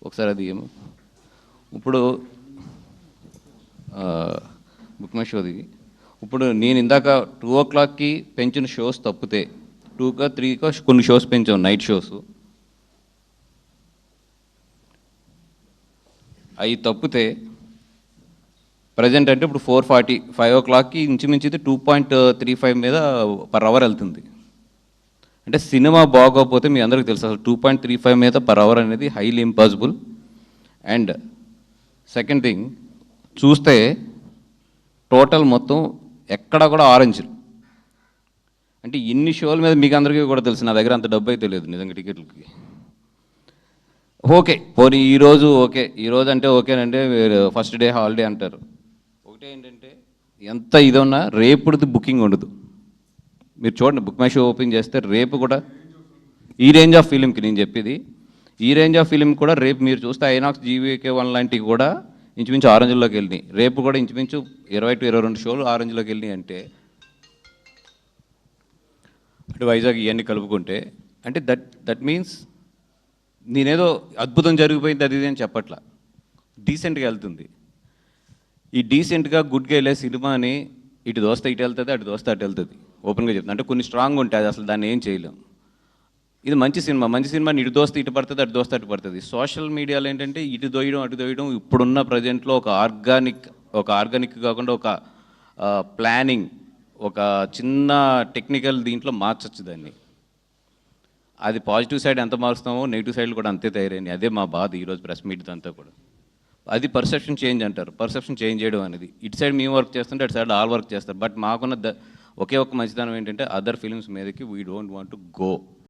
ఒకసారి అది ఏమో ఇప్పుడు బుక్ మై షోది ఇప్పుడు నేను ఇందాక 2 o'clockకి పెంచిన షోస్ తప్పితే 2కో 3కో కొన్ని షోస్ పెంచాం నైట్ షోస్. అవి తప్పితే ప్రజెంట్ అంటే ఇప్పుడు 4:40 5 o'clockకి ఇంచుమించిది 2.35 మీద పర్ అవర్ వెళ్తుంది. అంటే సినిమా బాగోకపోతే మీ అందరికీ తెలుసు అసలు 2.35 మీద పర్ అవర్ అనేది highly impossible. And second thing చూస్తే టోటల్ మొత్తం ఎక్కడా కూడా ఆరెంజ్. అంటే ఇన్ని షోల మీద మీకు అందరికీ కూడా తెలుసు, నా దగ్గర అంత డబ్బు అయితే లేదు నిజంగా టికెట్లకి. ఓకే పోనీ ఈరోజు ఓకే, ఈరోజు అంటే ఓకేనంటే ఫస్ట్ డే హాలిడే అంటారు. ఒకటే ఏంటంటే ఎంత ఇది ఉన్నా రేపుది బుకింగ్ ఉండదు. మీరు చూడండి బుక్ మై షో ఓపెన్ చేస్తే రేపు కూడా ఈ రేంజ్ ఆఫ్ ఫిలింకి నేను చెప్పేది, ఈ రేంజ్ ఆఫ్ ఫిలిం కూడా రేపు మీరు చూస్తే ఐనాక్స్ GVK1 లాంటివి కూడా ఇంచుమించు ఆరెంజ్లోకి వెళ్ళినాయి. రేపు కూడా ఇంచుమించు 20 to 22 షోలు ఆరెంజ్లోకి వెళ్ళినాయి. అంటే అటు వైజాగ్ ఇవన్నీ కలుపుకుంటే అంటే దట్ మీన్స్ నేనేదో అద్భుతం జరిగిపోయింది అది ఇది అని చెప్పట్లా, డీసెంట్గా వెళ్తుంది. ఈ డీసెంట్గా గుడ్గా వెళ్ళే సినిమాని ఇటు దోస్తే ఇటు వెళ్తుంది, అటు దోస్తే అటు వెళ్తుంది. ఓపెన్గా చెప్తుంది. అంటే కొన్ని స్ట్రాంగ్ ఉంటాయి, అది అసలు దాన్ని ఏం చేయలేం. ఇది మంచి సినిమాని ఇటు దోస్తే ఇటు పడుతుంది, అటు దోస్తే అటు పడుతుంది. సోషల్ మీడియాలో ఏంటంటే ఇటు దోయడం అటు దోయడం ఇప్పుడున్న ప్రజెంట్లో ఒక ఆర్గానిక్ కాకుండా ఒక ప్లానింగ్, ఒక చిన్న టెక్నికల్ దీంట్లో మార్చచ్చు దాన్ని. అది పాజిటివ్ సైడ్ ఎంత మారుస్తామో నెగిటివ్ సైడ్లు కూడా అంతే తయారైనాయి. అదే మా బాధ ఈరోజు ప్రెస్ మీట్ అంతా కూడా. అది పర్సెప్షన్ చేంజ్ అంటారు. పర్సెప్షన్ చేంజ్ చేయడం అనేది ఇటు సైడ్ మేము వర్క్ చేస్తుంటే అటు సైడ్ ఆల్ వర్క్ చేస్తారు. బట్ మాకున్న ఒకే ఒక్క మంచిదనం ఏంటంటే అదర్ ఫిలిమ్స్ మీదకి we don't want to go.